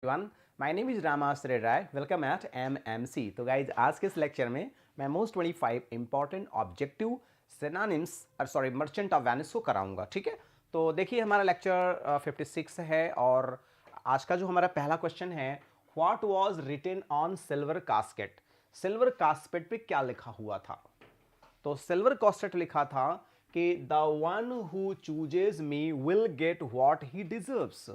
Everyone, my name is Ramashray Rai. Welcome at MMC. तो guys आज के इस लेक्चर में मैं most 25 important objective synonyms merchant of Venice को कराऊंगा। ठीक है, तो देखिए हमारा लेक्चर 56 है और आज का जो हमारा पहला क्वेश्चन है, what was written on silver casket. Silver casket पे क्या लिखा हुआ था? तो सिल्वर कास्केट लिखा था कि the one who chooses me will get what he deserves.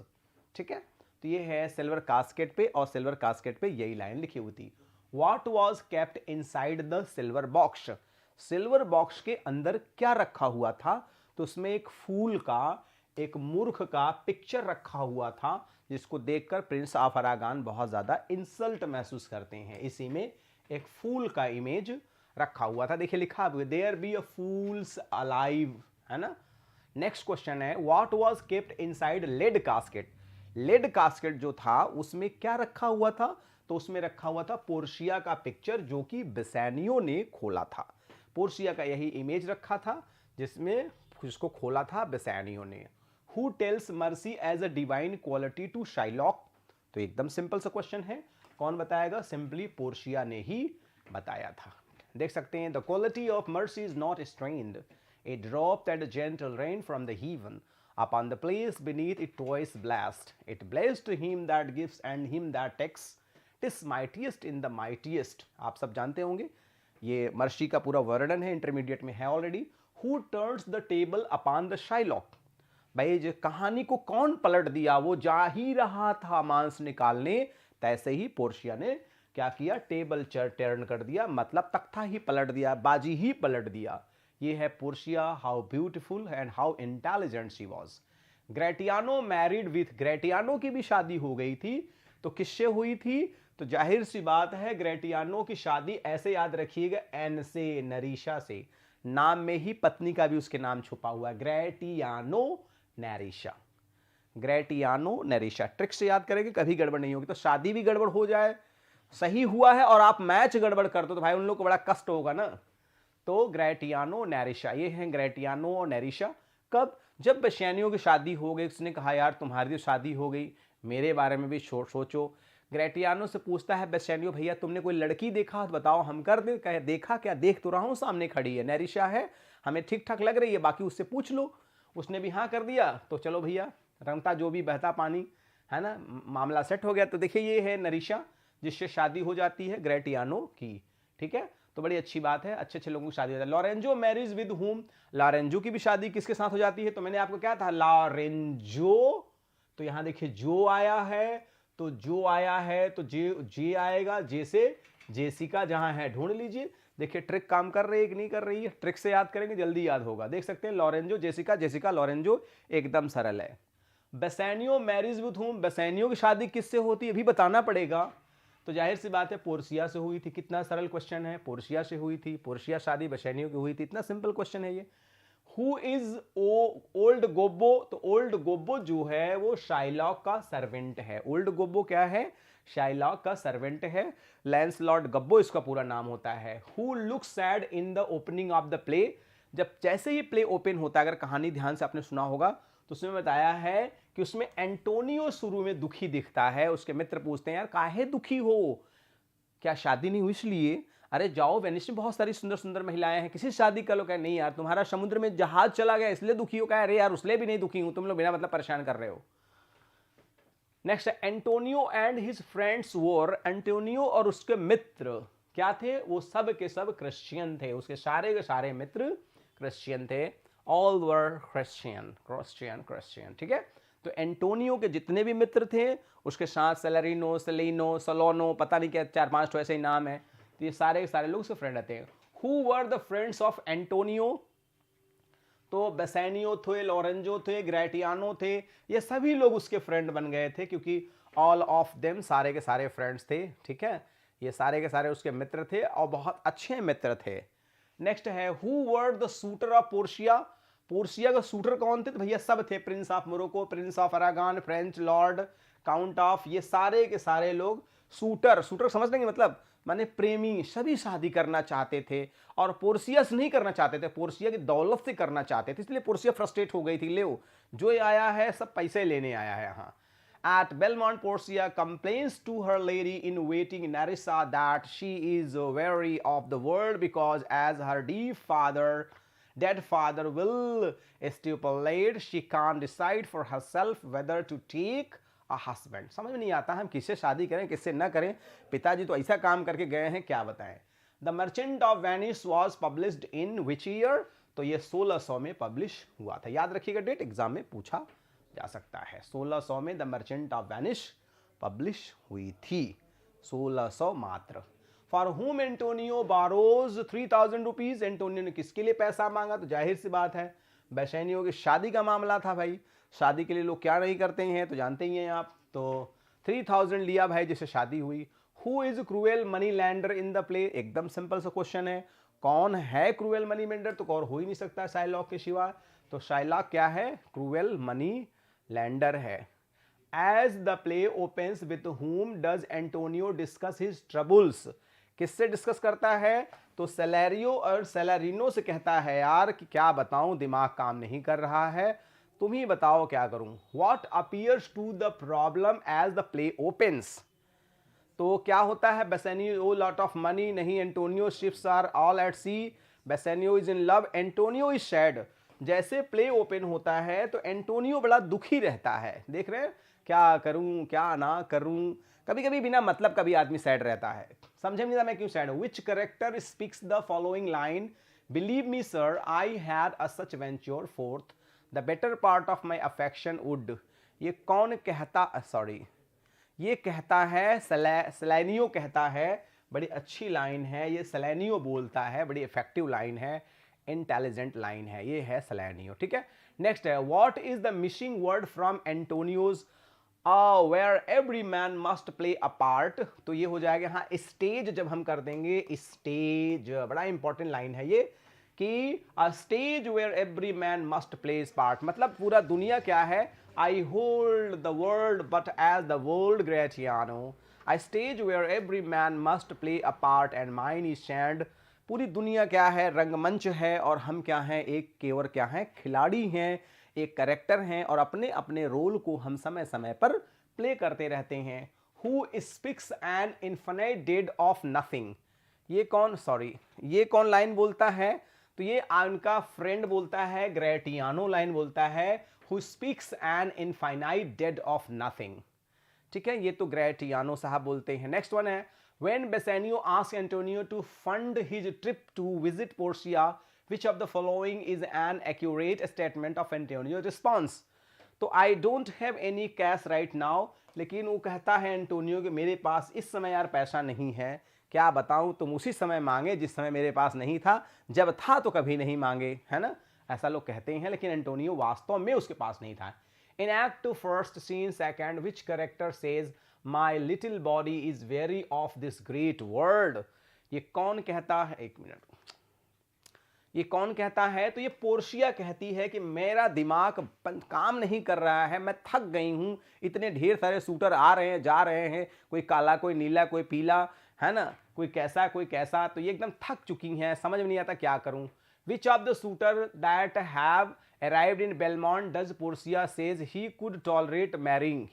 ठीक है, तो ये है सिल्वर कास्केट पे और सिल्वर कास्केट पे यही लाइन लिखी हुई थी। What was kept inside the silver box. Silver box के अंदर क्या रखा हुआ था? तो उसमें एक फूल का, एक मूर्ख का पिक्चर रखा हुआ था, जिसको देखकर प्रिंस ऑफ अरागान बहुत ज्यादा इंसल्ट महसूस करते हैं। इसी में एक फूल का इमेज रखा हुआ था। देखिए लिखा हुआ, there be a fools alive, है ना। नेक्स्ट क्वेश्चन है, what was kept inside lead casket. Lead casket जो था उसमें क्या रखा हुआ था? तो उसमें रखा हुआ था पोर्शिया का पिक्चर, जो कि बेसानियो ने खोला था। पोर्शिया का यही इमेज रखा था जिसको खोला था बेसानियो ने। Who tells mercy as a divine quality to Shylock. तो एकदम सिंपल सा क्वेश्चन है, कौन बताएगा? सिंपली पोर्शिया ने ही बताया था। देख सकते हैं, the quality of mercy is not strained, a drop that gentle rain from the heaven upon the place beneath it twice blessed. It blessed him that gives and him that takes. Tis mightiest in the mightiest. आप सब जानते होंगे, ये मर्शी का पूरा वर्णन है, intermediate में है already. Who turns the table upon the Shylock? भाई जो कहानी को कौन पलट दिया? वो जा ही रहा था मांस निकालने, तैसे ही पोर्शिया ने क्या किया? टेबल टर्न कर दिया, मतलब तख्ता ही पलट दिया, बाजी ही पलट दिया। ये है Portia, how beautiful and how intelligent she was. Gratiano married with, Gratiano की भी शादी हो गई थी। तो किससे हुई थी? तो जाहिर सी बात है, ग्रेटियानो की शादी ऐसे याद रखिएगा, एन से, नरीशा से। नाम में ही पत्नी का भी उसके नाम छुपा हुआ है, ग्रेटियानो नैरिशा। ग्रेटियानो नैरिशा, ट्रिक से याद करेंगे, कभी गड़बड़ नहीं होगी। तो शादी भी गड़बड़ हो जाए, सही हुआ है, और आप मैच गड़बड़ कर दो तो भाई उन लोग को बड़ा कष्ट होगा ना। तो ग्रेटियानो नैरिशा, ये हैं ग्रेटियानो और नैरिशा। कब? जब बेसानियो की शादी हो गई, उसने कहा यार तुम्हारी तो शादी हो गई, मेरे बारे में भी सोचो। ग्रेटियानो से पूछता है बेसानियो, भैया तुमने कोई लड़की देखा तो बताओ, हम कर दे। कहे देखा क्या, देख तो रहा हूं सामने खड़ी है, नैरिशा है, हमें ठीक ठाक लग रही है, बाकी उससे पूछ लो। उसने भी हाँ कर दिया, तो चलो भैया, रंगता जो भी बहता पानी, है ना, मामला सेट हो गया। तो देखिए ये है नरीशा, जिससे शादी हो जाती है ग्रेटियानो की। ठीक है, तो बड़ी अच्छी बात है, अच्छे अच्छे लोगों की शादी हो जाती है। Lorenzo marriage with whom, Lorenzo की भी शादी किसके साथ हो जाती है? तो मैंने आपको क्या था, लॉरेंजो। तो यहां देखिए जो आया है, तो जो आया है तो जे आएगा, जे से जेसिका जहां है ढूंढ लीजिए। देखिए ट्रिक काम कर रही है कि नहीं कर रही है? ट्रिक से याद करेंगे जल्दी याद होगा। देख सकते हैं, लॉरेंजो जेसिका, जेसिका लॉरेंजो, एकदम सरल है। बेसानियो मैरिज विद हुम, बेसानियो की शादी किससे होती है भी बताना पड़ेगा। तो जाहिर सी बात है पोर्शिया से हुई थी। कितना सरल क्वेश्चन है, पोर्शिया से हुई थी, पोर्शिया शादी बेसानियो की हुई थी, इतना सिंपल क्वेश्चन है ये। Who is Old Gobbo. तो ओल्ड गोबो जो है वो शाइलॉक का सर्वेंट है। ओल्ड गोबो क्या है? शाइलॉक का सर्वेंट है। लैंसलॉट गब्बो इसका पूरा नाम होता है। Who look sad in the opening of the play. जब जैसे ही प्ले ओपन होता है, अगर कहानी ध्यान से आपने सुना होगा, तो उसमें बताया है कि उसमें एंटोनियो शुरू में दुखी दिखता है। उसके मित्र पूछते हैं यार काहे दुखी हो, क्या शादी नहीं हुई इसलिए? अरे जाओ, वेनिस में बहुत सारी सुंदर सुंदर महिलाएं हैं, किसी शादी कर लो। कहे नहीं यार, तुम्हारा समुद्र में जहाज चला गया इसलिए दुखी हो। कहा अरे यार उसलिए भी नहीं दुखी हूं, तुम लोग बिना मतलब परेशान कर रहे हो। Next, Antonio and his friends वोर, एंटोनियो और उसके मित्र क्या थे? वो सब के सब क्रिश्चियन थे, उसके सारे के सारे मित्र क्रिश्चियन थे। All were Christian, Christian Christian. ठीक है, तो एंटोनियो के जितने भी मित्र थे, उसके साथ सेलेरिनो, सेलिनो, सलोनो, पता नहीं क्या 4-5 तो ऐसे ही नाम है, तो ये सारे के सारे लोग उसके फ्रेंड रहते हैं। Who were the friends of Antonio. तो बेसानियो थे, लॉरेंजो थे, ग्रेटियानो थे, ये सभी लोग उसके फ्रेंड बन गए थे, क्योंकि ऑल ऑफ देम, सारे के सारे फ्रेंड्स थे। ठीक है, ये सारे के सारे उसके मित्र थे और बहुत अच्छे मित्र थे। नेक्स्ट है, who were the suitor of Portia. Portia का सूटर कौन थे? तो भैया सब थे, prince of Morocco, prince of Aragon, French lord, count of, ये सारे के सारे लोग सूटर, सूटर समझ लेंगे मतलब माने प्रेमी, सभी शादी करना चाहते थे। और पोर्शिया से नहीं करना चाहते थे, पोर्शिया की दौलत से करना चाहते थे, इसलिए पोर्शिया फ्रस्ट्रेट हो गई थी। ले जो आया है सब पैसे लेने आया है यहाँ। At Belmont, Portia complains to her lady in waiting Nerissa that she is weary of the world because as her dead father will stipulate, she can't decide for herself whether to take a husband. समझ में नहीं आता हम किससे शादी करें किससे न करें, पिताजी तो ऐसा काम करके गए हैं, क्या बताएं. The merchant of Venice was published in which year? तो ये 1600 में पब्लिश हुआ था. याद रखिएगा डेट, एग्जाम में पूछा जा सकता है. 1600 में the merchant of Venice publish हुई थी. 1600 मात्र. फॉर हुम एंटोनियो बारोज 3000 रुपीज. एंटोनियो ने किसके लिए पैसा मांगा? तो जाहिर सी बात है बेसेनियो की शादी का मामला था भाई. शादी के लिए लोग क्या नहीं करते हैं, तो जानते ही हैं आप. तो 3000 लिया भाई जिससे शादी हुई. Who is cruel money lander in the play? एकदम सिंपल सा क्वेश्चन है. कौन है क्रूएल मनी लेंडर? तो और हो ही नहीं सकता शाइलॉक के सिवा. तो शाइलॉक क्या है? क्रूएल मनी लैंडर है. As the play opens with whom does Antonio discuss his troubles? किससे डिस्कस करता है? तो सेलेरियो और सेलेरिनो से कहता है यार कि क्या बताऊं, दिमाग काम नहीं कर रहा है, तुम ही बताओ क्या करूं. What appears to the problem as the play opens? तो क्या होता है? Bassanio lot of money. नहीं, Antonio ships are all at sea. Bassanio is in love. Antonio is sad. जैसे प्ले ओपन होता है तो एंटोनियो बड़ा दुखी रहता है. देख रहे हैं, क्या करूं क्या ना करूं. कभी कभी बिना मतलब का भी आदमी सैड रहता है. समझे नहीं था मैं क्यों सैड हूं. विच character speaks the following line? Believe me sir, I had a such venture fourth the better part of my affection would. ये कौन कहता? सॉरी, ये कहता है सेलेनियो कहता है. बड़ी अच्छी लाइन है ये. सेलेनियो बोलता है, बड़ी इफेक्टिव लाइन है, इंटेलिजेंट लाइन है. ये है सेलेनियो. ठीक है. नेक्स्ट है what is the missing word from Antonio's where every man must play a part? तो ये हो जाएगा हाँ स्टेज. जब हम कर देंगे स्टेज, बड़ा इंपॉर्टेंट लाइन है ये कि a stage where every man must play his part. मतलब पूरा दुनिया क्या है? I hold the world but as the world Gratiano. A stage where every man must play a part and mine is sand. पूरी दुनिया क्या है? रंगमंच है और हम क्या हैं? एक केवल क्या हैं? खिलाड़ी हैं, एक करेक्टर हैं और अपने अपने रोल को हम समय समय पर प्ले करते रहते हैं. Who speaks an infinite deed of nothing? ये कौन, सॉरी, ये कौन लाइन बोलता है? तो ये उनका फ्रेंड बोलता है, ग्रेटियानो लाइन बोलता है. Who speaks an infinite dead of nothing. ठीक है, ये तो ग्रेटियानो साहब बोलते हैं. नेक्स्ट वन है when Bassanio asked Antonio to fund his trip to visit Portia, which of the following is an accurate statement of Antonio's response? तो I don't have any cash right now. लेकिन वो कहता है Antonio कि मेरे पास इस समय यार पैसा नहीं है. क्या बताऊं, तुम उसी समय मांगे जिस समय मेरे पास नहीं था. जब था तो कभी नहीं मांगे, है ना, ऐसा लोग कहते हैं. लेकिन एंटोनियो वास्तव में उसके पास नहीं था. In act first scene second which character says my little body is very of this great world? ये कौन कहता है? एक मिनट, ये कौन कहता है? तो ये पोर्शिया कहती है कि मेरा दिमाग काम नहीं कर रहा है, मैं थक गई हूं. इतने ढेर सारे शूटर आ रहे हैं जा रहे हैं, कोई काला कोई नीला कोई पीला, है ना, कोई कैसा कोई कैसा. तो ये एकदम थक चुकी हैं, समझ में नहीं आता क्या करूं. Which of the suitor that have arrived in Belmont does Portia says he could tolerate marrying?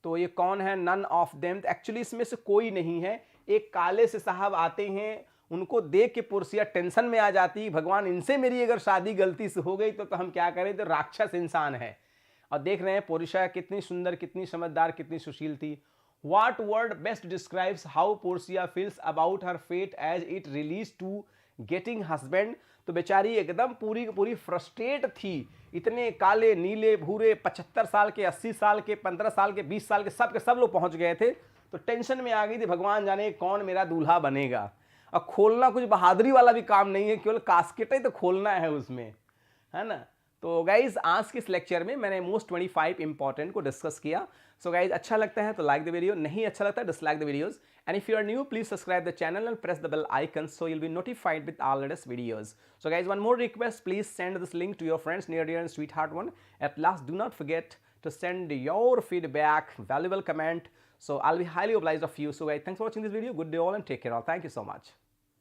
तो ये कौन है? None of them. एक्चुअली इसमें से कोई नहीं है. एक काले से साहब आते हैं, उनको देख के पोर्सिया टेंशन में आ जाती, भगवान इनसे मेरी अगर शादी गलती से हो गई तो हम क्या करें. तो राक्षस इंसान है. और देख रहे हैं पोर्शिया कितनी सुंदर, कितनी समझदार, कितनी सुशील थी. What word best describes how Portia feels about her fate as it relates to getting husband? तो बेचारी एकदम पूरी पूरी फ्रस्ट्रेट थी. इतने काले नीले भूरे 75 साल के, 80 साल के, 15 साल के, 20 साल के सब लोग पहुंच गए थे. तो टेंशन में आ गई थी, भगवान जाने कौन मेरा दूल्हा बनेगा. और खोलना कुछ बहादुरी वाला भी काम नहीं है, केवल कास्केट ही तो खोलना है उसमें, है ना. तो गाइज आज के इस लेक्चर में मैंने मोस्ट 25 इंपॉर्टेंट को डिस्कस किया. सो गाइज अच्छा लगता है तो लाइक द वीडियो, नहीं अच्छा लगता है dislike the videos. And if you are new, please subscribe the channel and press the bell icon so you'll be notified with all latest videos. So guys, one more request, please send this link to your friends, near dear and sweetheart one. At last, do not forget to send your feedback, valuable comment. So I'll be highly obliged of you. So guys, thanks for watching this video. Good day all and take care all. Thank you so much.